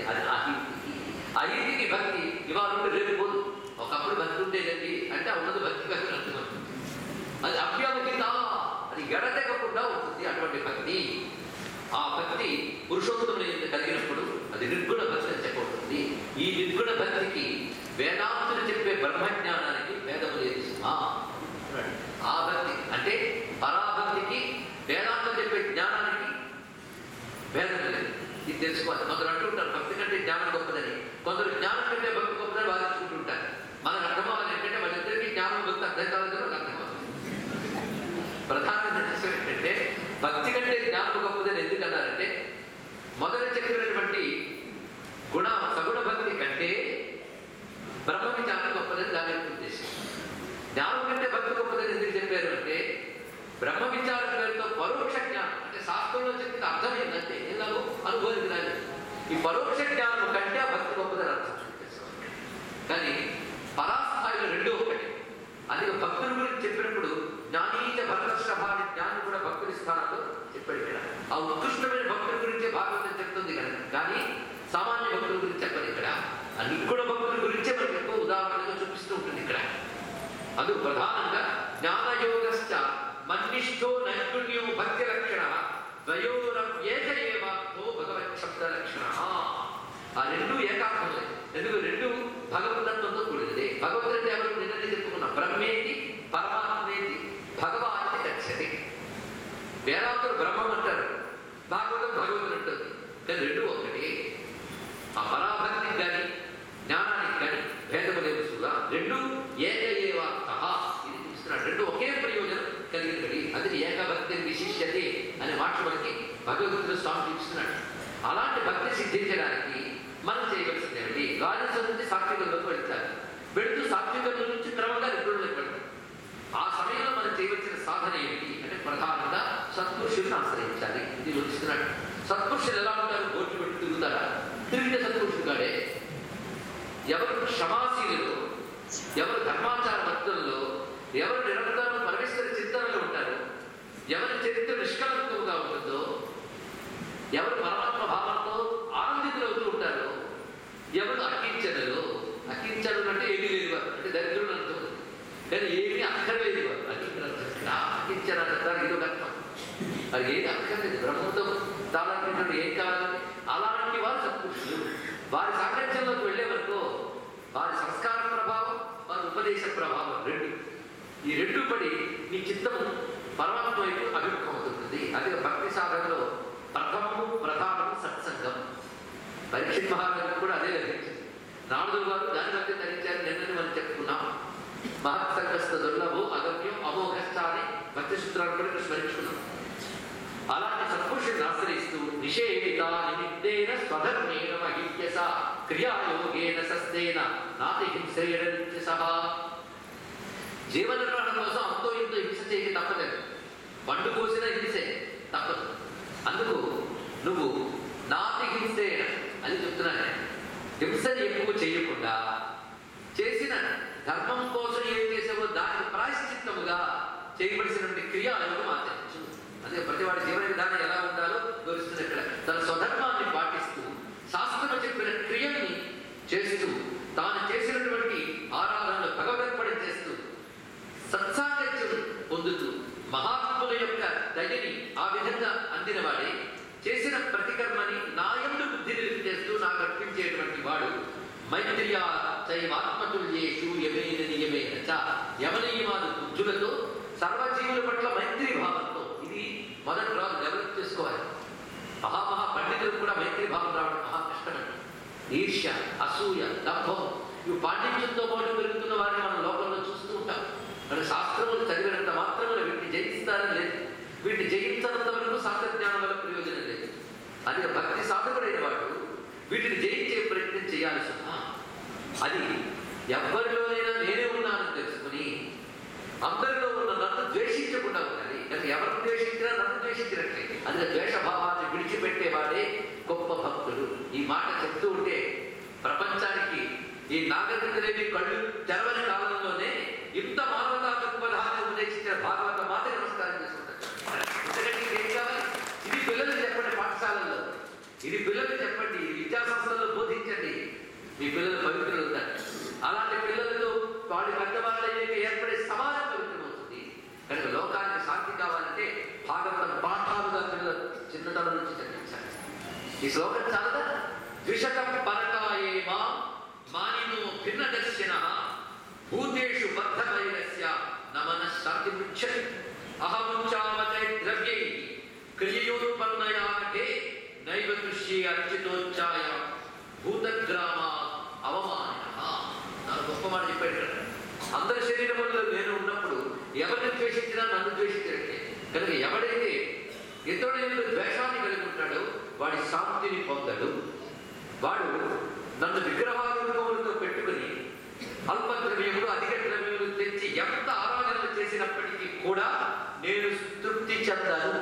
ఉంటుంది. అది ఆ ఇంటికి భక్తి ఇవాళ ఉంటే రేపు పోదు. ఒకప్పుడు భక్తి ఉండేదండి అంటే ఉన్నది భక్తి భక్తి అర్థమవుతుంది. అది అభ్యాముఖిత, అది ఎడతెగకుండా ఉంటుంది అటువంటి భక్తి. ఆ భక్తి పురుషోత్తముని కలిగినప్పుడు అది నిర్గుణ భక్తి అని చెప్పబడుతుంది. ఈ నిర్గుణ భక్తికి వేదాంతులు చెప్పే బ్రహ్మజ్ఞానానికి భేదము లేదు. ఆ భక్తి అంటే పరాభక్తికి వేదాంతులు చెప్పే జ్ఞానానికి భేదం లేదు. ఇది తెలుసుకోవాలి. కొందరు అంటుంటారు భక్తి కంటే జ్ఞానం గొప్పదని, కొందరు జ్ఞానం కంటే భక్తి గొప్పదని వాదించుకుంటుంటారు. మనకు అర్థం అవ్వాలి ఏంటంటే వాళ్ళిద్దరికీ జ్ఞానం భక్తి అర్థం కావాలని మనకు అర్థం అవ్వాలి. ప్రధాన విషయం ఏంటంటే భక్తి కంటే జ్ఞానం గొప్పదని ఎందుకన్నారంటే మొదట చెప్పినటువంటి సగుణ భక్తి కంటే బ్రహ్మ విచారణ గొప్పదని దాని యొక్క ఉద్దేశం. జ్ఞానం కంటే భక్తి గొప్పదని ఎందుకు చెప్పారు అంటే బ్రహ్మ విచారణ పేరుతో పరోక్ష జ్ఞానం అంటే శాస్త్రంలో చెప్పిన అర్థం ఏంటంటే ఎలాగో అనుభవానికి రాదు. ఈ పరోక్ష జ్ఞానం కంటే ఆ భక్తి గొప్పదని అర్థం. కానీ పరాస్థాయిలో రెండో ఒకటి. అది భక్తుల గురించి చెప్పినప్పుడు జ్ఞానీయ భరతశ్రభాని జ్ఞాని కూడా భక్తుడి స్థానంలో చెప్పాడు. ఇక్కడ ఆ ఉత్కృష్టమైన భక్తుల గురించే భాగవతం చెప్తుంది కదా, కానీ సామాన్య భక్తుల గురించి చెప్పదు. ఇక్కడ ఆ నిర్గుణ భక్తుల గురించే మనకి ఎక్కువ ఉదాహరణగా చూపిస్తూ ఉంటుంది. ఇక్కడ అది ప్రధానంగా జ్ఞానయోగశ్చ మన్నిష్టో నైపుణ్యో భక్తి లక్షణ ద్వయోరప్యేక ఏవాక్తో భగవత్ శబ్ద లక్షణ. ఆ రెండు ఏకార్థం లేదు. ఎందుకు రెండు భగవతత్వంతో కూడినదే. భగవద్గీత ఎవరు నిన్ననే చెప్పుకున్నాం. బ్రహ్మేతి పరమాత్మేతి భగవాన్ని గచ్చతి. వేదాంతులు బ్రహ్మం అంటారు, భాగవతం భగవతులు అంటుంది. కానీ రెండు ఒకటి. ఆ పరాభక్తికి కానీ జ్ఞానానికి కానీ భేదము లేదు. సుగా రెండు ఏక ఏవాక్త ఇది చూస్తున్నాడు. రెండు ఒకే ప్రయోజనం కలిగినది. అది ఏకభక్తి విశిష్యతే అనే మాట మనకి భగవద్గీతలో స్వామి చూపిస్తున్నాడు. అలాంటి భక్తి సిద్ధించడానికి మనం చేయవలసింది ఏమిటి? రాజసం నుంచి సాత్వికంలోకి వెళ్తారు. వెళుతూ సాత్వికంలో నుంచి క్రమంగా నిపుణులకు వెళ్తారు. ఆ సమయంలో మనం చేయవలసిన సాధన ఏమిటి అంటే ప్రధానంగా సత్పురుషులను ఆశ్రయించాలి. ఇది చూస్తున్నాడు. సత్పురుషులు ఎలా ఉంటారు? ఓట్లు పెట్టి తిరుగుతారా? తిరిగితే సత్పురుషుడు కాడే. ఎవరు క్షమాశీలులో, ఎవరు ధర్మాచార భక్తుల్లో, ఎవరు నిరంతరం పరమేశ్వర చింతనలో ఉంటారో, ఎవరి చరిత్ర నిష్కలంకంగా ఉంటుందో, ఎవరు పరమాత్మ భావంతో ఆనందితులవుతూ ఉంటారో, ఎవరు అకించనలో, అకించనులు అంటే ఏమీ లేదు వారు అంటే దరిద్రులు అంటుంది. కానీ ఏమీ అక్కర్లేదు వారు. అకించన ఇది ఒక అర్థం. అది ఏది అక్కర్లేదు. బ్రహ్మంతో తాళాంటి ఏం కావాలని అలాంటి వారు సత్పురుషులు. వారి సాంగత్యంలోకి వెళ్ళే వరకు వారి సంస్కార ప్రభావం, వారి ఉపదేశ ప్రభావం రెండు, ఈ రెండు పడి నీ చిత్తము పరమాత్మ వైపు అభిముఖం అవుతుంది. అదే భక్తి సాధనలో ప్రధానము సత్సంగం. పరీక్షిత్ మహారాజు కూడా అదే లభించింది. నారదుడు వారు దాని బట్టి ధరించారు. నిన్నని మనం చెప్పుకున్నాం. మహత్సంగస్థ దుర్లభో అగమ్యం అమోఘస్థ అని భక్తి సూత్రాలు కూడా స్మరించుకున్నాం. అలాంటి సత్పురుషుడిని ఆశ్రయిస్తూ నిషేవిత నిమిత్తేన స్వధర్మేణ మహిత్యస క్రియాయోగేన సస్తేన నాతి హింసేన నిత్యసః. జీవన నిర్వహణ కోసం అంతో ఇంతో హింస చేయక తప్పలేదు. పండు కోసిన హింసే తప్పదు. అందుకు నువ్వు నాతి హింసేన అని చెప్తున్నాను. హింసని ఎక్కువ చేయకుండా చేసిన ధర్మం కోసం ఏం చేసావో దానికి ప్రాయశ్చిత్తముగా చేయవలసినటువంటి క్రియాలను ఆచరించు. అదే ప్రతివాడి జీవన విధానం ఎలా ఉండాలో వివరిస్తుంది. ఇక్కడ తన స్వధర్మాన్ని పాటిస్తూ శాస్త్రం చెప్పిన క్రియల్ని చేస్తూ తాను చేసినటువంటి ఆరాధనలు భగవద్గీత చేస్తూ సత్సాంగత్యం పొందుతూ మహాత్ముల యొక్క దయని ఆ విధంగా అందినవాడే చేసిన ప్రతికర్మని నాయందు బుద్ధి నిలిపి చేస్తూ నాకు అర్పించేటువంటి వాడు మైత్రియా చైవాత్మతుల్యేషు యమేన నియమేన చ. యమనియమాలు బుద్ధులతో సర్వజీవుల పట్ల మైత్రి భావంతో. ఇది మొదటి రోజు డెవలప్ చేసుకోవాలి. మహా పండితులకు కూడా మైత్రి భావం రావడం మహా కష్టమండి. ఈర్ష్య, అసూయ, దంభం ఇవి పాండిత్యంతో పాటు పెరుగుతున్న వారిని మనం లోకంలో చూస్తూ ఉంటాం. మన శాస్త్రములు చదివినంత మాత్రమే వీటిని జయిస్తారని లేదు. వీటిని జయించినంత వరకు శాస్త్రజ్ఞానం వల్ల ప్రయోజనం లేదు. అది భక్తి సాధకుడైన వాడు వీటిని జయించే ప్రయత్నం చేయాలి. అది ఎవరిలోనైనా నేనే ఉన్నానని తెలుసుకుని అందరిలో ఉన్న నన్ను ద్వేషించకుండా ఉండాలి. అంటే ఎవరు ద్వేషించినా నన్ను ద్వేషించినట్లే. అది ద్వేషభావాన్ని విడిచిపెట్టేవాడే గొప్ప భక్తుడు. ఈ మాట చెప్తూ ఉంటే ప్రపంచానికి ఈ నాగరికతలేని కళ్ళు తెరవని కాలంలోనే ఇంత మానవతా దృక్పథాన్ని ఉపదేశించిన భాగవత మాత నమస్కారం చేసుకుంటారు. ఎందుకంటే ఏం కావాలి? ఇది పిల్లలు చెప్పండి పాఠశాలల్లో, ఇది పిల్లలు చెప్పండి, ఇది విద్యా సంస్థల్లో బోధించండి, మీ పిల్లలు పవిత్రులు అవుతారు. అలాంటి పిల్లలతో వాడి పెద్దవాళ్ళ ఏర్పడే సమాజం పవిత్రమవుతుంది. కనుక లోకానికి శాంతి కావాలంటే భాగవతం పాఠాలుగా పిల్లలు చిన్నతనం నుంచి చర్చించాలి. ఈ శ్లోకం చాలా ద్విషకం పరకాయేమా మానినో భిన్న దర్శన భూతేషు బద్ధమైనస్య నమన శాంతి ముచ్యతి అహముచ్చావతే ద్రవ్యై క్రియయోత్పన్నయానకే నైవ దృశ్యే అర్చితోచ్చాయ భూతగ్రామ అవమాన. నాకు గొప్ప మాట చెప్పాడు కదా, అందరి శరీరంలో నేను ఉన్నప్పుడు ఎవరిని ద్వేషించినా నన్ను ద్వేషించినట్టే. కనుక ఎవడైతే ఇతరుల ద్వేషాన్ని కలిగి ఉంటాడో వాడి శాంతిని పొందడు. వాడు నన్ను విగ్రహారూపములతో పెట్టుకుని అల్ప ద్రవ్యములు అధిక ద్రవ్యములు తెచ్చి ఎంత ఆరాధనలు చేసినప్పటికీ కూడా నేను తృప్తి చెందాను.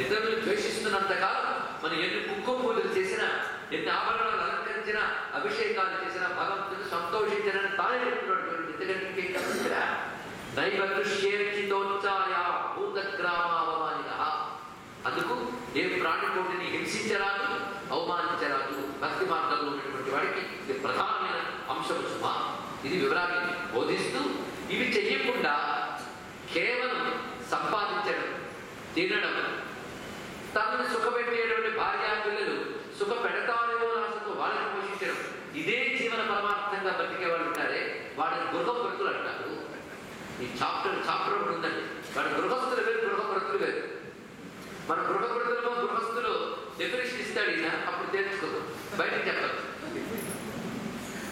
ఇతరులు ద్వేషిస్తున్నంత కాలం మనం ఎన్ని కుంకుమ పూజలు చేసినా, ఎన్ని ఆభరణాలు అలంకరించినా, అభిషేకాలు చేసినా భగవంతుడు సంతోషించనని తానే చెప్తున్నటువంటి ఎందుకంటే నైవ దృశ్యేర్చితోచ్చాయ భూతగ్రామ అవమానిన. అందుకు ఏ ప్రాణికోటిని హింసించరాదు, అవమానించరాదు. భక్తి మార్గంలో ఉన్నటువంటి వాడికి ఇది ప్రధానమైన అంశం సుమా. ఇది వివరాన్ని బోధిస్తూ ఇవి చెయ్యకుండా కేవలం సంపాదించడం, తినడం, తనను సుఖపెట్టేటువంటి భార్యా పిల్లలు సుఖ పెడతారేమో ఆశతో వాళ్ళని పోషించడం, ఇదే జీవన పరమార్థంగా బతికే వాళ్ళు ఉంటారే వాళ్ళని గృహభృతులు అంటారు. ఈ చాప్టర్ ఒకటి ఉందండి. వాడు గృహస్థులు వేరు, గృహభృతులు వేరు. మన గృహభృతులలో గృహస్థులు డెఫినేషన్ ఇస్తాడు ఈయన, అప్పుడు తెలుసుకోదు, బయటకు చెప్పదు.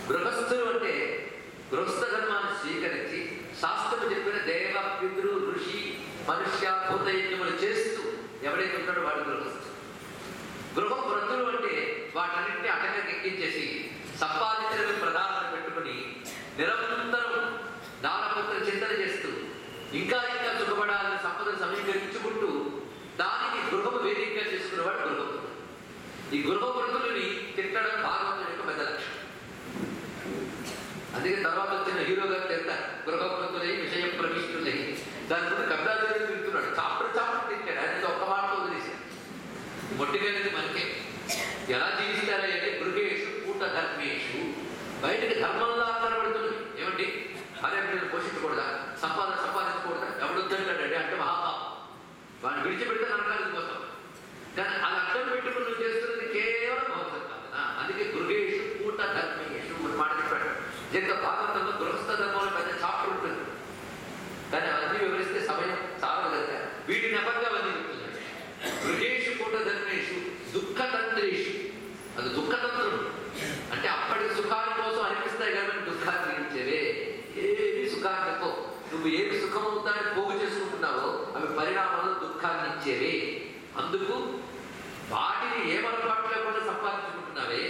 గృహస్థులు అంటే గృహస్థ ధర్మాన్ని స్వీకరించి శాస్త్రము చెప్పిన దేవ పితృ ఋషి మనుష్య భూత యజ్ఞములు చేస్తూ ఎవడైతే ఉంటాడో వాడు గృహస్థుడు. గృహవ్రతులు అంటే వాటన్నింటినీ అటక ఎక్కించేసి సంపాదించడమే ప్రధానాన్ని పెట్టుకుని నిరంతరం దానపత్ర చింతన చేస్తూ ఇంకా ఇంకా సుఖపడాలని సంపదను సమీకరించుకుంటూ దానికి గృహము వేదికగా చేసుకునేవాడు గృహవ్రతుడు. ఈ గృహవ్రతులని తిట్టడం భాగవతం యొక్క పెద్ద లక్ష్యం. అందుకే తర్వాత వచ్చిన హీరో గారు తింటారు గృహవ్రతులై విషయం ప్రవిష్టులై. దాని ముందు కబ్రాజు తింటున్నాడు, చాప్టర్ తింటాడు. ఆయన ఒక్క మాటతో వదిలేశాడు. మొట్టిపోయినది మనకే. ఎలా జీవిస్తారా అంటే గృహేషు కూట ధర్మేషు, బయటకి ధర్మంలా కనబడుతుంది. ఏమండి భార్యను పోషించకూడదా, సంపాదించకూడదా, ఎవడొద్దంటాడండి అంటే మహాపాపం. వాడిని విడిచిపెడితే నరకానికి కోసం. కానీ అది అర్థం పెట్టుకుని నువ్వు చేస్తున్నది కేవలం భౌతిక. అందుకే గృహేషు కూట ధర్మేషు అని మాట చెప్పాడు. జంత భాగవతంలో గృహస్థ ధర్మంలో పెద్ద చాప్టర్ ఉంటుంది, కానీ అవన్నీ వివరిస్తే సమయం చాలా కదా. వీటి నెపంగా అవన్నీ చెప్తున్నాడు. గృహేషు కూట ధర్మేషు దుఃఖతంత్రేషు. అది దుఃఖతంత్రం అంటే అప్పటి సుఖాల కోసం అనిపిస్తాయి కాబట్టి దుఃఖాన్ని కలిగించేవే. ఏమి సుఖానికో నువ్వు ఏమి సుఖమవుతాయని పోగు చేసుకుంటున్నావో అవి పరిణామాలు దుఃఖాన్ని ఇచ్చేవే. అందుకు వాటిని ఏమలపాటు లేకుండా సంపాదించుకుంటున్నావే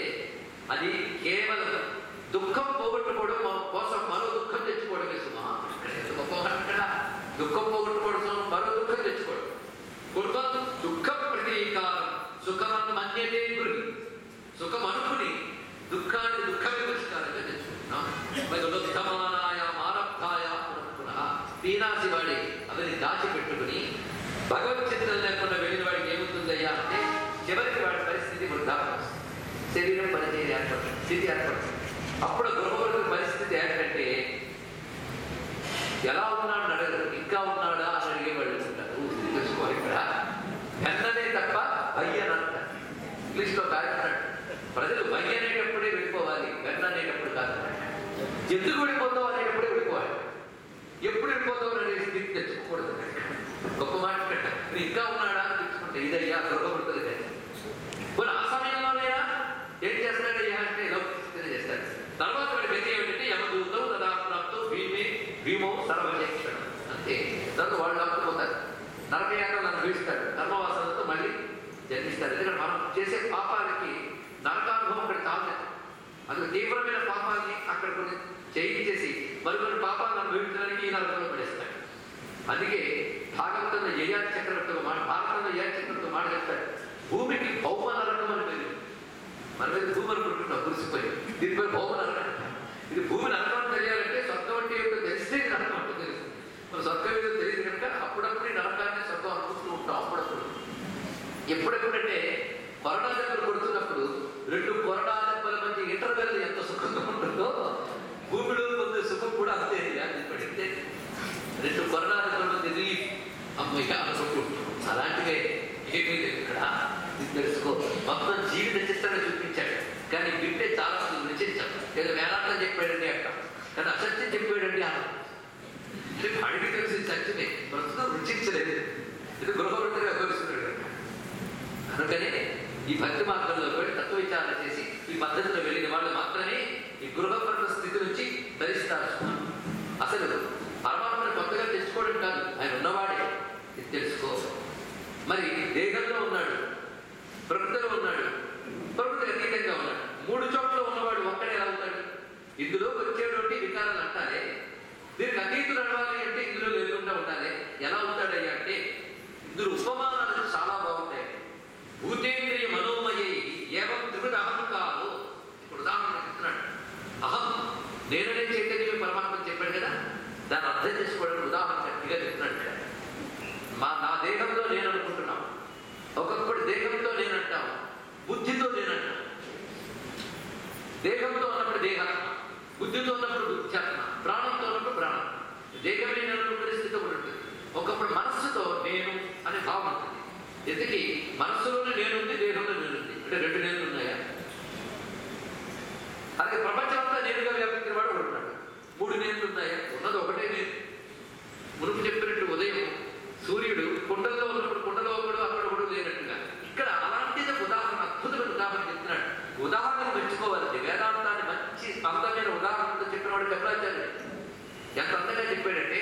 అది కేవలం దుఃఖం పోగొట్టుకోవడం కోసం మరో దుఃఖం తెచ్చుకోవడమే సుమా. ఇక్కడ దుఃఖం పోగొట్టుకోవడం మరో దుఃఖం తెచ్చుకోవడం. కుటుంబం దుఃఖం ప్రతీకారం సుఖమన్న మన్యతే గురి. సుఖం అనుకుని దుఃఖాన్ని దుఃఖమే పరిష్కారంగా తెచ్చుకుంటున్నాం. ఉత్తమానాయ మారబ్ధాయ పునః పీనాసి వాడి అవన్నీ దాచిపెట్టుకుని భగవత్ చింతన లేకుండా వెళ్ళిన వాడికి ఏముంటుందయ్యా అంటే చివరికి వాడి పరిస్థితి వృద్ధాప్యం, శరీరం పనిచేయని ఏర్పడుతుంది, స్థితి ఏర్పడుతుంది. అప్పుడు గృహవర్గ పరిస్థితి ఏంటంటే ఎలా ఉన్నాడు అడగరు, ఇంకా ఉన్నాడా అని అడిగేవాళ్ళు ఉంటారు. తెలుసుకోవాలి. ఇక్కడ వెన్ననే తప్ప భయ్యన అంటారు. ఇంగ్లీష్లో కాదు, ప్రజలు భయ్య అనేటప్పుడే వెళ్ళిపోవాలి, వెన్న అనేటప్పుడు కాదు. ఎందుకు వెళ్ళిపోతావు అనేటప్పుడే వెళ్ళిపోవాలి. ఎప్పుడు వెళ్ళిపోతావు అనే స్థితి తెచ్చుకోకూడదు. గొప్ప మాట పెట్టారు. ఇంకా ఉన్నాడా అని తెచ్చుకుంటే ఇదయ్యా గృహవృత్తులు కానీ పోనీ ఆ సమయంలోనైనా ఏం చేస్తాడయ్యా అంటే లౌకికతనే చేస్తాడు. తర్వాత వాడి గతి ఏమిటంటే యమదూతం తదాప్రాప్తో భీమో సర్వజక్షణం అంతే. దాంతో వాళ్ళు అప్పుకుపోతారు. నరకయాత్ర నన్ను వీస్తాడు, ధర్మవాసనతో మళ్ళీ జన్మిస్తాడు. ఎందుకంటే మనం చేసే పాపాలకి నరకానుభవం అక్కడ చాలేదు. అందుకు తీవ్రమైన పాపాలని అక్కడ కొన్ని చేయించేసి మరికొన్ని పాపాలను అనుభవించడానికి ఈ నరకంలో పడేస్తాడు. అందుకే భాగవతంలో యయాతి చక్రవర్తి ఒక మాట, భారతంలో యయాతి చక్రవర్తి మాట చెప్తాడు, భూమికి భౌమ నరకం అని పేరు. మన మీద భూమి అనుకుంటున్నాం కురిసిపోయి, దీనిపై భౌమ నరకం. ఇది భూమి నరకం తెలియాలంటే స్వర్గం అంటే ఏమిటో తెలిస్తే నరకం అంటే తెలుస్తుంది. మన స్వర్గం ఏదో తెలియదు కనుక అప్పుడప్పుడు నరకాన్ని స్వర్గం అనుకుంటూ ఉంటాం. అప్పుడప్పుడు ఎప్పుడెప్పుడంటే కరోనా దగ్గర కొడుతున్నప్పుడు మొత్తం జీవిత చిత్రాన్ని చూపించాడు. కానీ వింటే చాలా రుచించాడు. ఏదో వేదాంతం చెప్పాడండి అంట, కానీ అసత్యం చెప్పాడండి అన్నాడు. అడిగి తెలిసి సత్యమే, ప్రస్తుతం రుచించలేదు. ఇది గృహవృత్తిగా వ్యవహరిస్తున్నాడు. అందుకనే ఈ భక్తి మార్గంలో కూడా తత్వ విచారణ చేసి ఈ పద్ధతిలో వెళ్ళిన వాళ్ళు మాత్రమే ఈ గృహపరణ స్థితి నుంచి ధరిస్తారు. అసలు పరమాత్మను కొత్తగా తెచ్చుకోవడం కాదు, ఆయన ఉన్నవాడే, ఇది తెలుసుకో. మరి దేహంలో ఉన్నాడు, ప్రకృతిలో ఉన్నాడు, ప్రకృతి అతీతంగా ఉన్నాడు. 3 చోట్ల ఉన్నవాడు ఒక్కడే ఎలా అవుతాడు? ఇందులోకి వచ్చేటువంటి వికారాలు అంటారే, దీనికి అతీతులు అడవాలి అంటే ఇందులో లేకుండా ఉండాలి. ఎలా అవుతాడయ్యా అంటే ఇందులో ఉపమానాలు చాలా బాగుంటాయి. భూతేంద్రియ మనోమయై ఏవం త్రివిధ అహంకారు. ఇప్పుడు ఉదాహరణ చెప్తున్నాడు. అహం నేననే చైతన్యం పరమాత్మ చెప్పాడు కదా, దాన్ని అర్థం చేసుకోవడానికి ఉదాహరణ గట్టిగా చెప్తున్నాడు. నా దేహంలో నేను అనుకుంటున్నాం, ఒక్కొక్కటి దేహంతో నేనంటాం, బుద్ధితో నేనంటాం. దేహంతో ఉన్నప్పుడు దేహాత్మ, బుద్ధితో ఉన్నప్పుడు బుద్ధ్యాత్మ, ప్రాణంతో ఉన్నప్పుడు ప్రాణం. దేహం నేను అనుకునే స్థితి ఒకటి ఉంటుంది. ఒకప్పుడు మనస్సుతో నేను అనే భావం ఉంటుంది. ఎందుకు మనస్సులోనే నేనుంది, దేహంలో నేనుంది, అంటే 2 నేనులు ఉన్నాయా? అలాగే ప్రపంచం అంతా నేనుగా వ్యాపించిన వాడు ఒకడు ఉన్నాడు. 3 నేనులు ఉన్నాయా? ఉన్నది ఒకటే నేను. మునుపు చెప్పినట్టు ఉదయం సూర్యుడు కుండల్లో ఉన్నప్పుడు కుండలో ఒకడు అక్కడ ఒకడు లేనట్టుగా ఇక్కడ అలాంటిది ఉదాహరణ, అద్భుతమైన ఉదాహరణ చెప్తున్నాడు. ఉదాహరణను మెచ్చుకోవాలి. వేదాంతాన్ని మంచి అందమైన ఉదాహరణతో చెప్పిన వాడు శంకరాచార్యుడు. ఎంత అందంగా చెప్పాడంటే,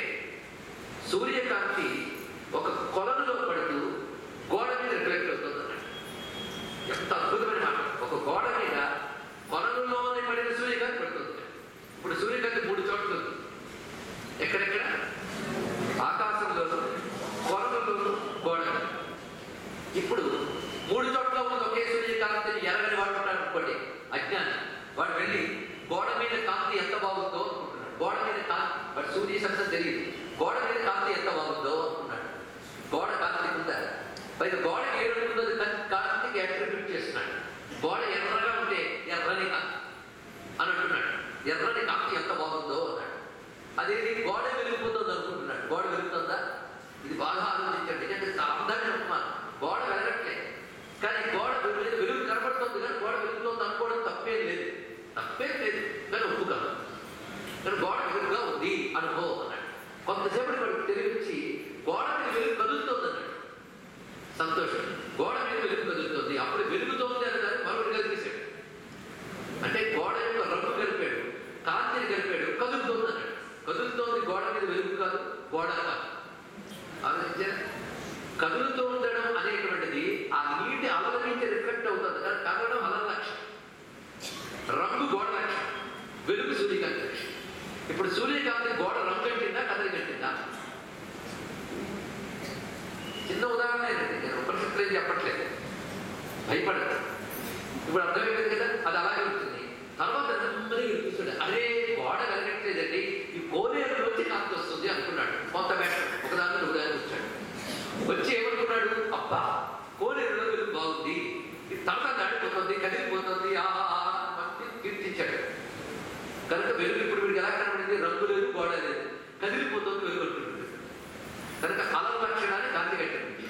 సూర్యకాంతి ఒక కొలనులో పడుతూ గోడ మీద రిఫ్లెక్ట్ అవుతుంది అన్నాడు. ఎంత అద్భుతమైన మాట. ఒక గోడ మీద కొలనులోనే పడిన సూర్యకాంతి పడుతుంది. ఇప్పుడు సూర్యకాంతి 3 చోట్ల ఉంది. ఎక్కడెక్కడ? ఆకాశంలోను, కొలనులోను, గోడ. ఇప్పుడు 3 చోట్ల ఉన్నది ఒకే సూర్యకాంతిని ఎరగని వాడు ఉంటాడు అనుకోండి, అజ్ఞాని. వాడు వెళ్ళి గోడ మీద కాంతి ఎంత బాగుందో అనుకుంటున్నాడు. గోడ మీద కాంతి, వాడు సూర్య శబ్దం తెలియదు. గోడ మీద కాంతి ఎంత బాగుందో అనుకున్నాడు. గోడ కాంతి ఉందా? పైగా గోడకి ఏడుంటుందో కాంతికి అట్రిబ్యూట్ చేస్తున్నాడు. గోడ ఎర్రగా ఉంటే ఎర్రని కాంతి అని అంటున్నాడు. ఎర్రని కాంతి ఎంత బాగుందో అన్నాడు. అదేది గోడ వెలిగిపోతుంది అనుకుంటున్నాడు. గోడ వెలుగుతుందా? ఇది బాగా ఆలోచించండి. ఎందుకంటే చాలా అందమైన ఉపమానం. గోడ వెలగట్లేదు, కానీ గోడ వెలుగు కనబడుతుంది. కానీ గోడ వెలుగుతుంది అనుకోవడం తప్పేం లేదు, తప్పేం లేదు. కానీ ఒప్పు కాదు. కానీ గోడ వెలుగుగా ఉంది అనుకో అన్నాడు. కొంతసేపటి వాడు తెలిపించి గోడ మీద వెలుగు కదులుతుంది అన్నాడు. సంతోషం. గోడ మీద వెలుగు కదులుతుంది. అప్పుడు వెలుగుతోంది అని దాన్ని మరొకటి కలిపేశాడు. అంటే గోడ యొక్క రంగు కలిపాడు, కాంతిని కలిపాడు, కదులుతోంది అన్నాడు. కదులుతోంది గోడ మీద వెలుగు కాదు, గోడ కాదు. ఆలోచించారా? కదులుతూ ఉండడం అనేటువంటిది ఆ నీటి అలల నుంచి రిఫ్లెక్ట్ అవుతుంది. కానీ కదలడం అలల లక్ష్యం, రంగు గోడ లక్ష్యం, వెలుగు సూర్యకాంతి లక్ష్యం. ఇప్పుడు సూర్యకాంతి గోడ రంగు కట్టిందా, కదలి కట్టిందా? చిన్న ఉదాహరణ ఏంటంటే, నేను ఉపనిషత్తులు ఏం చెప్పట్లేదు, భయపడదు. ఇప్పుడు అర్థమైపోయింది కదా, అది అలాగే ఉంటుంది. తర్వాత నెమ్మదిగా చూసాడు, అరే గోడ కలగట్లేదండి, ఈ కోనేరులోంచి కాంతి వస్తుంది అనుకున్నాడు. కొంత బెటర్ ఒకదాని ఉదాహరణ వచ్చాడు. వచ్చి ఏమనుకున్నాడు, అబ్బా కోనేరులో వెలుగు బాగుంది, తర్వాత దాడిపోతుంది, కదిలిపోతుంది, మంచి కీర్తించాడు. కనుక వెలుగు ఇప్పుడు వీడికి ఎలా కనబడింది? రంగు లేదు, గోడ లేదు, కదిలిపోతుంది, వెలుగు అంటున్నాడు. కనుక అలల లక్షణాన్ని కాంతి కట్టింది.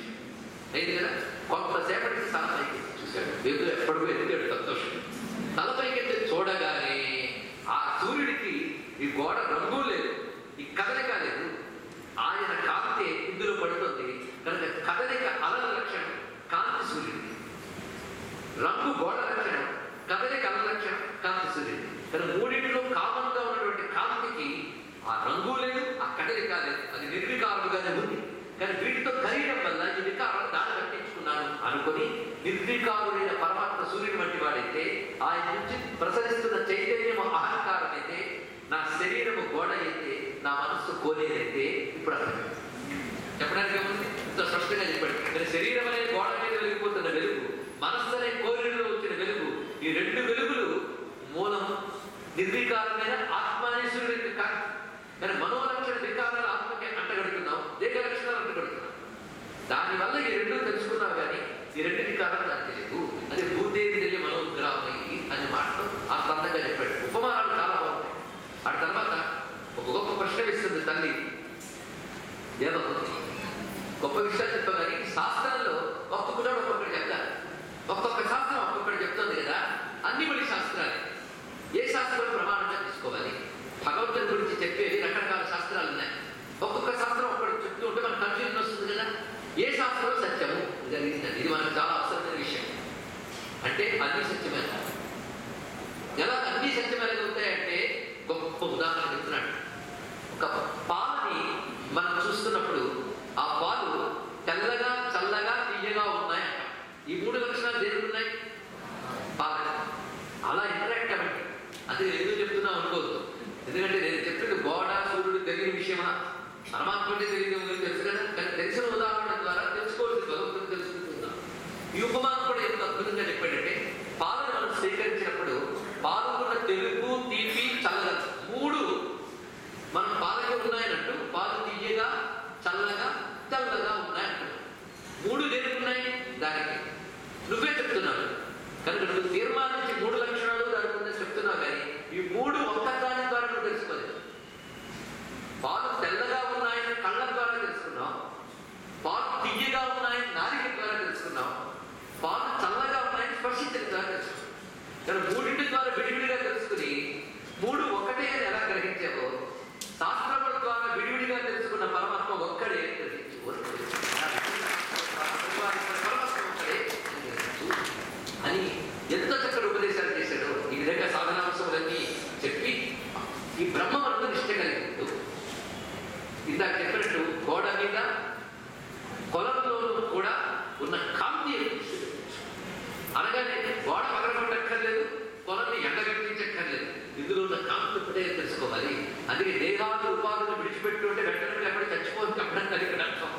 అయింది కదా. కొంతసేపటికి తలపైకి చూశాడు. వెలుగు ఎప్పటికో ఎదిగాడు. సంతోషం. తలపైకి చూడగానే ఆ సూర్యుడికి ఈ గోడ రంగు లేదు, ఈ కదలిక లేదు, ఆయన కాంతి ఇందులో పడుతుంది. కనుక కదలిక అలల లక్షణం కాంతి సూర్యుడికి, రంగు గోడ లక్షణం, కదలిక అలల లక్షణం కాంతి సూర్యుడికి. కానీ మూడింటిలో కామన్గా ఉన్నటువంటి కాంతికి ఆ రంగు లేదు, ఆ కదలిక లేదు, అది నిర్వికారుడుగానే ఉంది. కానీ వీటితో కలియడం వల్ల ఈ వికారం దాన్ని కట్టించుకున్నాను అనుకొని నిర్వికారుడైన పరమాత్మ సూర్యుడు వంటి వాడైతే, ఆయన నుంచి ప్రసరిస్తున్న చైతన్యం అహంకారం అయితే, నా శరీరము గోడ అయితే, నా మనస్సు కోనేరైతే, ఇప్పుడు అర్థం చెప్పడానికి ఏముంది? ఇంత స్పష్టంగా చెప్పాడు. కానీ శరీరం అనే గోడ మీద వెలిగిపోతున్న వెలుగు, మనస్సు అనే కోనేరులో వచ్చిన వెలుగు, ఈ 2 వెలుగులు మూలం నిర్వికారమైన ఆత్మానేశ్వరుడికి కాదు. కానీ మనోలక్షణ వికారాలు ఆత్మకి అంటగడుతున్నాం, దేహ లక్షణాలు అంటగడుతున్నాం. దానివల్ల ఈ 2 తెలుసుకున్నావు, కానీ ఈ 2 వికారాలు నాకు తెలియదు. అదే భూతేంద్రియ మనోగ్రామయ్యి అనే మాటతో ఆ అందంగా చెప్పాడు. ఉపమానాలు చాలా బాగుంటాయి. ఆ తర్వాత ఒక గొప్ప ప్రశ్న ఇస్తుంది తల్లి దేవహూతి. గొప్ప విషయాలు చెప్పగానే శాస్త్రంలో ఒక్కొక్కడు ఒక్కొక్కటి చెప్తారు. ఒక్కొక్క శాస్త్రం అంటే అన్ని సత్యమైన. ఎలా అన్ని సత్యమైనవి అవుతాయంటే గొప్ప ఉదాహరణ చెప్తున్నాడు. ఒక పాలని మనం చూస్తున్నప్పుడు ఆ పాలు తెల్లగా, చల్లగా, తీయగా ఉన్నాయి. ఈ 3 లక్షణాలు దేనికి ఉన్నాయి? పాల. అలా ఇంటరాక్ట్ అవ్వండి. అది ఎందుకు చెప్తున్నా అనుకోవద్దు. ఎందుకంటే నేను చెప్తుంటే గోడ, సూర్యుడు తెలియని విషయమా? పరమాత్మకే తెలియదు తెలుసు కదా. కానీ తెలిసిన ఉదాహరణ ద్వారా తెలుసుకోవాల్సింది భగవంతుడు తెలుసుకుంటున్నాం. ఈ ఉపమానం కూడా ఎంత అద్భుతంగా చెప్పాడంటే, పాలను మనం స్వీకరించినప్పుడు పాలుకున్న తెలుపు, తీపి, చల్లగా 3 మనం పాలకి ఉన్నాయన్నట్టు, పాలు తీయగా, చల్లగా, తెల్లగా ఉన్నాయంటాడు. 3 దేనికి ఉన్నాయి? దానికి నువ్వే చెప్తున్నావు కనుక నువ్వు తీర్మానించి 3 లక్షణాలు దానికి ఉందని చెప్తున్నావు. కానీ ఈ 3 ఒక్క దాని ద్వారా నువ్వు తెలుసుకోలేదు. పాలు తెల్లగా ఉన్నాయని కళ్ళ ద్వారా తెలుసుకున్నావు, పాలు తీయగా ఉన్నాయని నాలుక ద్వారా తెలుసుకున్నావు, పాలు చల్లగా ఉన్నాయని స్పర్శించడం ద్వారా తెలుసుకున్నావు. కానీ 3 ద్వారా విడివిడిగా తెలుసుకుని 3 ఒకటే అని ఎలా గ్రహించావో, శాస్త్రముల ద్వారా విడివిడిగా తెలుసుకున్న పరమాత్మ ఒక్కడే అని ఎంతో చక్కటి ఉపదేశాలు చేశాడు. ఈ విధంగా సాధనాంశములన్నీ చెప్పి ఈ బ్రహ్మమందు నిష్ట కలిగిందు. ఇందాక చెప్పినట్టు గోడ మీద, పొలంలోనూ కూడా ఉన్న కాంతి అనగానే గోడ పగలగొట్టక్కర్లేదు, పొలాన్ని ఎండగట్టించక్కర్లేదు. ఇందులో ఉన్న కాంతి ఒకటే తెలుసుకోవాలి. అందుకే దేహాలు ఉపాధులు విడిచిపెట్టు అంటే వెంటనే ఎప్పుడు చచ్చిపోతే చెప్పడం కలిగిన అర్థం.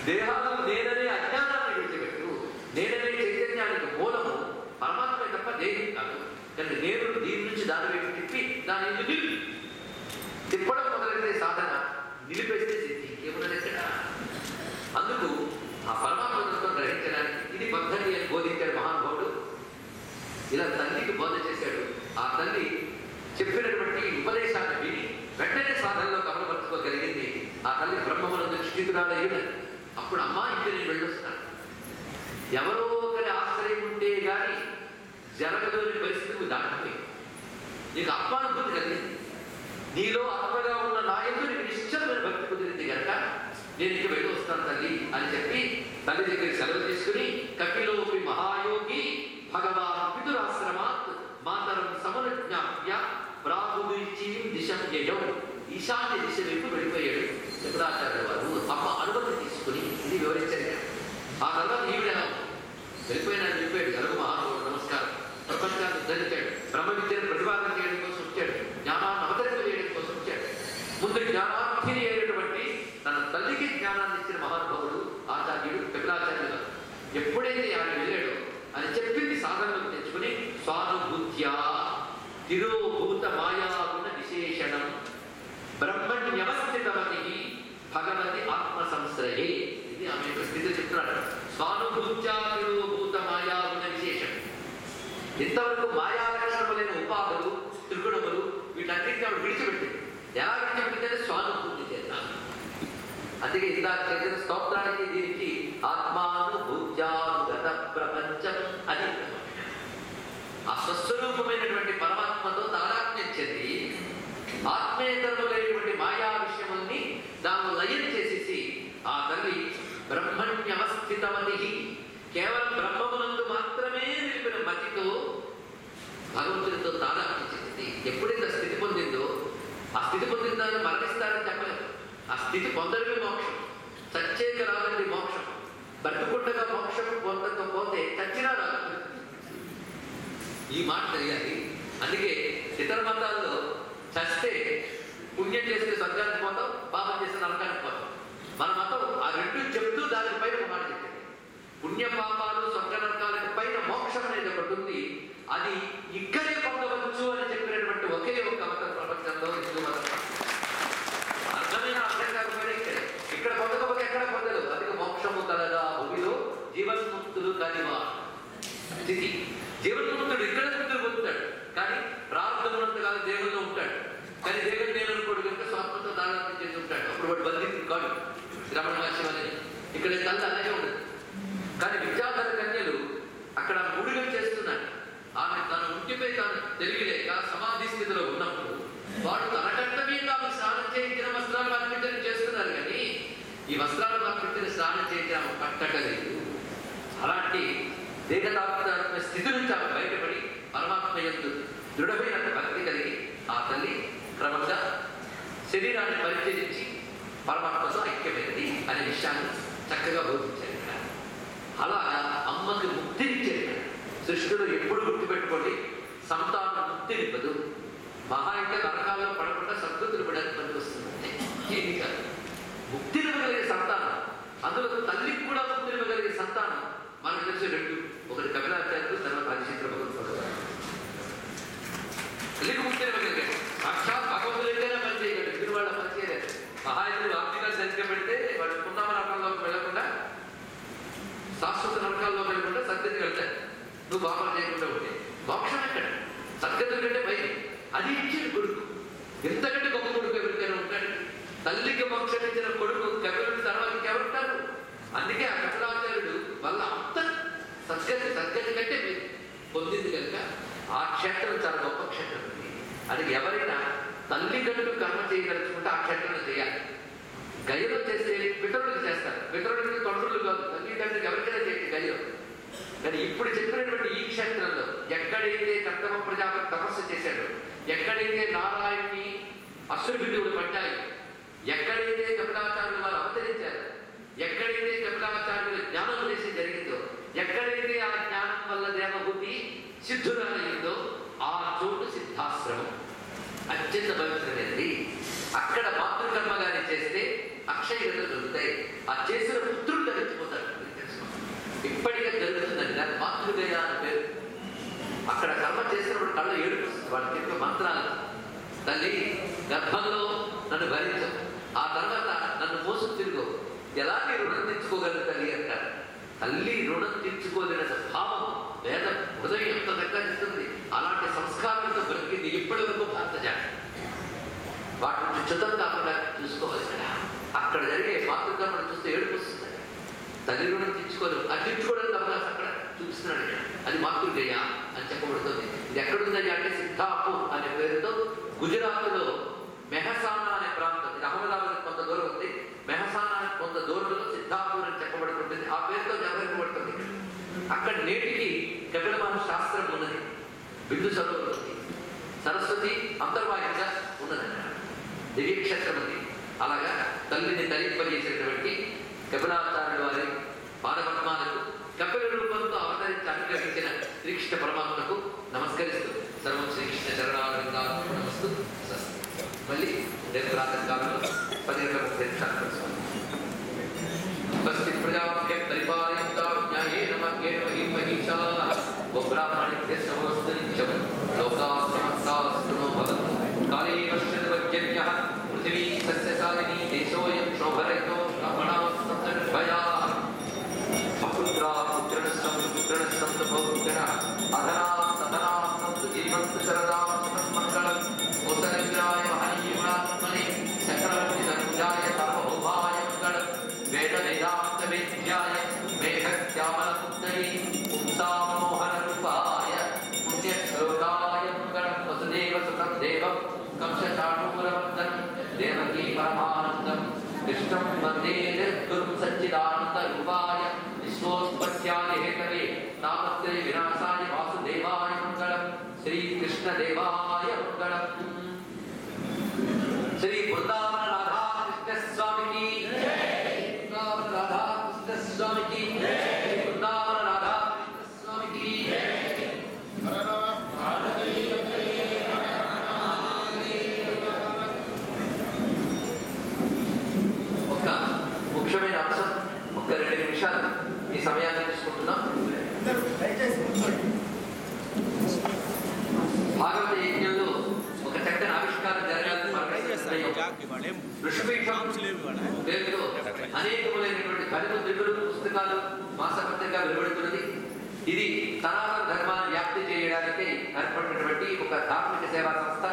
దేహాలు నేననే అజ్ఞానాన్ని విడిచిపెట్టు. నేననే చైతన్యానికి మూలము పరమాత్మే తప్ప దేహం కాదు. కానీ నేను దీని నుంచి దాని వైపు తిప్పి దాని ఎందుకు తిప్పడం మొదలైతే సాధన, నిలిపేస్తే సిద్ధి ఏమున్నది ఎక్కడ. అందుకు ఆ పరమాత్మ తత్వం గ్రహించడానికి ఇది పద్ధతి అని బోధించాడు మహానుభావుడు. ఇలా తల్లికి బోధ చేశాడు. ఆ తల్లి చెప్పినటువంటి ఉపదేశాన్ని విని వెంటనే సాధనలో కమలపరుచుకోగలిగింది. ఆ తల్లి బ్రహ్మమునందు స్థితురాలయ్యింది. అప్పుడు అమ్మా ఇంటి నేను వెళ్ళొస్తాను. ఎవరో ఒకరి ఆశ్రయం ఉంటే గాని జరగలేని పరిస్థితి దాటిపోయి నీకు ఆత్మానుభూతి కలిగింది. నీలో ఆత్మగా ఉన్న నాయకుడు నీకు నిశ్చలమైన భక్తి కుదిరింది కనుక నేను ఇంక వెళ్ళి వస్తాను తల్లి అని చెప్పి తల్లి దగ్గరికి సెలవు తీసుకుని కపిలోపి మహాయోగి భగవాన్ పితురాశ్రమాత్ మాతరం సమనుజ్ఞాప్య ప్రాభుచీం దిశం యయౌ ఈశాన్య దిశ వైపు వెళ్ళిపోయాడు శంకరాచార్య వారు. అమ్మ అనుమతి తీసుకుని ఇది వివరించారు. ఆ తర్వాత ఈవిడ వెళ్ళిపోయాడు. జరుగు మహానుభావుడు నమస్కారం. ప్రపంచాన్ని ఉద్ధరించాడు. బ్రహ్మ విద్యను ప్రతిపాదన చేయడం కోసం వచ్చాడు. జ్ఞానాన్ని అవతరింప చేయడం కోసం వచ్చాడు. ముందు జ్ఞానార్థిని అయినటువంటి తన తల్లికి జ్ఞానాన్ని ఇచ్చిన మహానుభావుడు ఆచార్యుడు కపిలాచార్యుడు. ఎప్పుడైతే ఆయన వెళ్ళాడో అని చెప్పింది సాధనలోకి తెచ్చుకుని స్వానుభూత్యా తిరోభూత మాయాగుణ విశేషణం బ్రహ్మణ్యవస్థితమతి భగవతి ఆత్మ సంశ్రయే. ఇది ఆమె స్థితి చెప్తున్నాడు. స్వానుభూత్యా తిరోభూత మాయాగుణ విశేషం. ఇంతవరకు మాయా లక్షణములైన ఉపాధులు, త్రిగుణములు వీటన్నింటినీ ఆవిడ విడిచిపెట్టింది. ఎలా విడిచిపెట్టిందంటే స్వానుభూతి చేద్దాం. అందుకే ఇందాక చేసిన స్తోత్రానికి దీనికి ఆత్మానుభూత్యానుగత ప్రపంచం అని ఆ స్వస్వరూపమైనటువంటి పరమాత్మతో తాదాత్మ్యం చెంది ఆత్మేతరములైనటువంటి మాయా విషయముల్ని దాన్ని లయం చేసేసి ఆ తల్లి బ్రహ్మణ్యవస్థితమతి కేవలం బ్రహ్మమునందు మాత్రమే నిలిపిన మతితో భగవంతుడితో తాదాత్మ్యం చెందింది. ఎప్పుడైతే స్థితి పొందిందో ఆ స్థితి పొందిన దాన్ని మరణిస్తారని చెప్పలేదు. ఆ స్థితి పొందడమే మోక్షం. చచ్చేక రాదండి మోక్షం. బతుకుండగా మోక్షం పొందకపోతే చచ్చినా రాదు. ఈ మాట తెలియాలి. అందుకే ఇతర మతాల్లో చస్తే పుణ్యం చేస్తే స్వర్గానికి పోతాం, పాపం చేస్తే నరకానికి పోతాం. మన మతం ఆ రెండు చెప్తూ దానికి పైన ఒక మాట చెప్పింది. పుణ్య పాపాలు స్వర్గ నరకాలకు పైన మోక్షం అనేది ఒకటి ఉంది. అది ఇక్కడే పొందవచ్చు అని చెప్పినటువంటి ఒకే ఒక మతం ప్రపంచంలో హిందూ మతం. అర్థమైన అర్థం కాకపోయినా ఇక్కడ పొందకపోతే ఎక్కడ పొందదు. అందుకే మోక్షము కలగా భూమిలో జీవన్ముక్తులు కానివా స్థితి. జీవన్ముక్తుడు ఇక్కడ ముక్తులు పొందుతాడు, కానీ ప్రారంభమునంత కాలం దేవుల్లో ఉంటాడు. కానీ దేవుడు నేను అనుకోడు కనుక స్వాత్మతో తాదాత్మ్యం చేసి ఉంటాడు. అప్పుడు వాడు బంధితుడు కాడు. రమణ మహర్షి అని ఇక్కడ తల్లి అలాగే ఉండదు. కానీ విద్యాధర కన్యలు అక్కడ ముడుగులు చేస్తున్నాడు. ఆమె తన ఉంటిపై తాను తెలియలేక సమాధి స్థితిలో ఉన్నప్పుడు వాడు తనకంట మీద ఆమె స్నానం చేయించిన వస్త్రాలు మార్పించని చేస్తున్నారు. కానీ ఈ వస్త్రాలు మార్పించిన స్నానం చేయించిన ఆమె పట్టగలేదు. అలాంటి దేహతాత్మ స్థితి శరీరాన్ని పరిచయించి పరమాత్మతో ఐక్యమైనది అనే విషయాన్ని చక్కగా బోధించారు ఇక్కడ. అలాగా అమ్మకి ముక్తినిచ్చారు ఇక్కడ. సృష్టిలో ఎప్పుడు గుర్తుపెట్టుకోండి, సంతానం ముక్తినివ్వదు. మహా అయితే నరకాల్లో పడకుండా సద్గతులు పడడానికి పనికొస్తుంది. ఏమి కాదు. ముక్తినివ్వగలిగే సంతానం, అందులో తల్లికి కూడా ముక్తినివ్వగలిగే సంతానం మనకు తెలిసే రెండు. ఒకటి కపిలాచార్యులు, తర్వాత హరిశ్చంద్ర భగవత్పాదులు. తల్లికి ముక్తినివ్వగలిగే సాక్షాత్ భగవంతులైతేనే పని చేయగలరు, ఎదురు వాళ్ళ పని చేయలేదు. మహాయుధులు ఆర్థికంగా సంఖ్య పెడితే వాళ్ళు పున్నమ నరకంలోకి వెళ్లకుండా, శాశ్వత నరకాల్లో వెళ్ళకుండా సద్గతికి వెళ్తారు. నువ్వు పాపం చేయకుండా ఉంటే మోక్షం ఎక్కడ? సద్గతుల కంటే పైన అది ఇచ్చిన కొడుకు. ఎంతకంటే గొప్ప కొడుకు ఎవరికైనా ఉంటాడు? తల్లికి మోక్షం ఇచ్చిన కొడుకు కపిలుడి తర్వాత ఇంకెవరుంటారు? అందుకే ఆ కపిలాచార్యుడు వల్ల అంత సద్గతి కంటే పొందింది కనుక ఆ క్షేత్రం చాలా గొప్ప క్షేత్రం. అది ఎవరైనా తల్లి కంటూ కర్మ చేయదలుచుకుంటే ఆ క్షేత్రంలో చేయాలి. గయలో చేస్తే పితరులకు చేస్తారు. పితరులకి తొండరులు కాదు, తల్లిదండ్రులకు ఎవరికైనా చేయండి గయలో. కానీ ఇప్పుడు చెప్పినటువంటి ఈ క్షేత్రంలో ఎక్కడైతే కర్తమ ప్రజాపతి తపస్సు చేశాడో, ఎక్కడైతే నారాయణుని అశ్వభిధువులు పడ్డాయి, ఎక్కడైతే కపిలాచార్యులు వారు అవతరించారు, ఎక్కడైతే కపిలాచార్యుల జ్ఞానోపదేశం జరిగిందో, ఎక్కడైతే ఆ జ్ఞానం వల్ల దేవభూతి సిద్ధురాలయ్యిందో ఆ చోటు సిద్ధాశ్రమం అత్యంత పవిత్రమైనది. అక్కడ మాతృకర్మగానే చేస్తే అక్షయగతులు దొరుకుతాయి. ఆ చేసిన పుత్రుడు ధరించిపోతాడు. ఇప్పటికే జరుగుతుందని దాని మాతృగయ అని పేరు. అక్కడ కర్మ చేసినప్పుడు కళ్ళు ఏడుపు వాళ్ళకి చెప్పే మంత్రాలు. తల్లి గర్భంలో నన్ను భరించు, ఆ తర్వాత నన్ను మోసం తిరుగు, ఎలా నీ రుణం తెచ్చుకోగలరు తల్లి అంటారు. తల్లి రుణం తెచ్చుకోలేని భావం వేదం హృదయం ఎంత దక్కిస్తుంది. అలాంటి సంస్కారంతో బ్రతికింది ఇప్పటి వరకు భారత జాతి. వాటి నుంచి చుతం కాకుండా చూసుకోవాలి. అక్కడ జరిగే మాతృకర్మను చూస్తే ఏడుపు వస్తుంది. తల్లి రుణం తెచ్చుకోలేదు, అది తెచ్చుకోవడానికి అవకాశం అక్కడ చూపిస్తున్నాడు. ఇక్కడ అది మాతృగయ అని చెప్పబడుతుంది. ఇది ఎక్కడుందని అంటే సిద్ధాపూర్ అనే పేరుతో గుజరాత్లో మెహసానా అనే ప్రాంతం, ఇది అహ్మదాబాద్ కొంత దూరం ఉంది. మెహసానా కొంత దూరంలో సిద్ధాపూర్ అని చెప్పబడుతుంటుంది. ఆ పేరుతో వ్యవహరించబడుతుంది. అక్కడ నేటికి కపిల మహర్షి శాస్త్రం ఉన్నది. బిందు సరోవరం ఉంది, సరస్వతి అంతర్వాహిగా ఉన్నది. దివ్యక్షేత్రం ఉంది. అలాగా తల్లిని తరింపజేసినటువంటి కపిలాచార్యుల వారి పాదపద్మాలకు కపిల రూపంతో అవతరించి అనుగ్రహించిన శ్రీకృష్ణ పరమాత్మకు నమస్కరిస్తూ సర్వం శ్రీకృష్ణ చరణారవిందాలకు నమస్తు. మళ్ళీ రేపు ప్రాతకాలంలో 10:30 కలుసుకోండి. స్వస్తి ప్రజాభ్య పరిపాలయంతాం న్యాయేన మర్గేణ మహీం మహీషాః గోబ్రాహ్మణేభ్యః శుభమస్తు నిత్యం. లోకాః సమస్తాః సుఖినో భవంతు. కాలే వర్షతు పర్జన్యః పృథివీ సస్యశాలినీ దేశోऽయం శోభరహితో బ్రాహ్మణాః సంతు నిర్భయాః. అపుత్రాः పుత్రిణः సంతు పుత్రిణः సంతు బహుపుత్రిణः అధనాः సధనాः సంతు జీవంతు శరదాం సుఖమంగళం. కోసలేంద్రాయ మహనీయుగుణాత్మనే చక్రవర్తి తనుజాయ సార్వభౌమాయ మంగళం. వేద వేదాంత వేద్యాయ మేఘశ్యామలపుత్రీ పుంసామోహన రూపాయ పుణ్యశ్లోకాయ మంగళం. వసుదేవ సుతం దేవం కంసచాణూరవర్ధనం దేవకీ పరమానందం కృష్ణం వందే నిర్గురుం సచ్చిదానంద రూపాయ విశ్వోత్పత్యాది హేతవే తాపత్రయ వినాశాయ వాసుదేవాయ మంగళం. శ్రీకృష్ణదేవాయ మంగళం. శ్రీ బృందావన రాధాకృష్ణ స్వామికి బృందావన రాధాకృష్ణ స్వామికి బృందావన రాధాకృష్ణ స్వామికి. ఒక ముఖ్యమైన అంశం, ఒక 2 నిమిషాలు ఈ సమయాన్ని తీసుకుంటున్నాం. భాగవత యజ్ఞంలో ఒక చక్కని ఆవిష్కారం జరగాలని ఋషిపీఠం పేరులో అనేకములైనటువంటి పరిముద్రికలు, పుస్తకాలు, మాసపత్రిక వెలువడుతున్నది. ఇది సనాతన ధర్మాన్ని వ్యాప్తి చేయడానికి ఏర్పడినటువంటి ఒక ధార్మిక సేవా సంస్థ.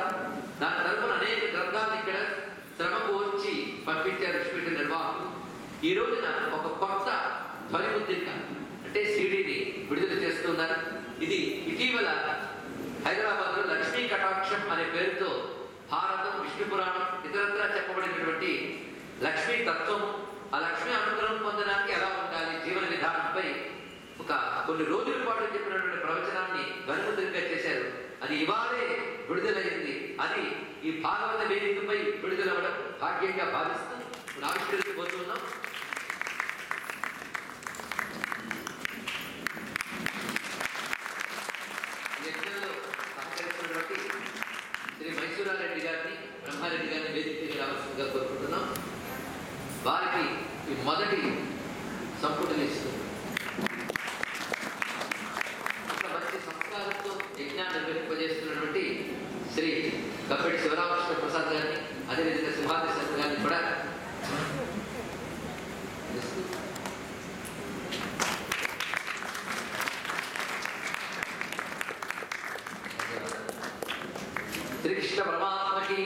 దాని తరఫున అనేక గ్రంథాలను ఇక్కడ శ్రమకు వచ్చి పంపించారు ఋషిపీఠ నిర్వాహకులు. ఈ రోజున ఒక కొత్త ధ్వనిముద్రిక అంటే సీడీని విడుదల చేస్తున్నారు. ఇది ఇటీవల హైదరాబాద్లో లక్ష్మీ కటాక్షం అనే పేరుతో భారతం, విష్ణు పురాణం, ఇతరత్రా చెప్పబడినటువంటి లక్ష్మీ తత్వం, ఆ లక్ష్మీ అనుగ్రహం పొందడానికి ఎలా ఉండాలి జీవన విధానంపై ఒక కొన్ని రోజుల పాటు చెప్పినటువంటి ప్రవచనాన్ని ధ్వనిముద్రిక చేశారు. అది ఇవాళే విడుదలైంది. అది ఈ భాగవత వేదికపై విడుదలవ్వడం యజ్ఞంలో సహకరిస్తున్నటువంటి శ్రీ మైసూరారెడ్డి గారిని, బ్రహ్మారెడ్డి గారిని వేదికగా రావాల్సిందిగా కోరుకుంటున్నాం. వారికి ఈ మొదటి సంపుటిని ఇస్తుంది. ఇట్లా మంచి సంస్కారంతో యజ్ఞాన్ని నిర్వహింపజేస్తున్నటువంటి శ్రీ కప్పెడి శివరామకృష్ణ ప్రసాద్ గారిని, అదేవిధంగా సింహాద్రి శర్మ గారిని కూడా శ్రీకృష్ణ పరమాత్మకి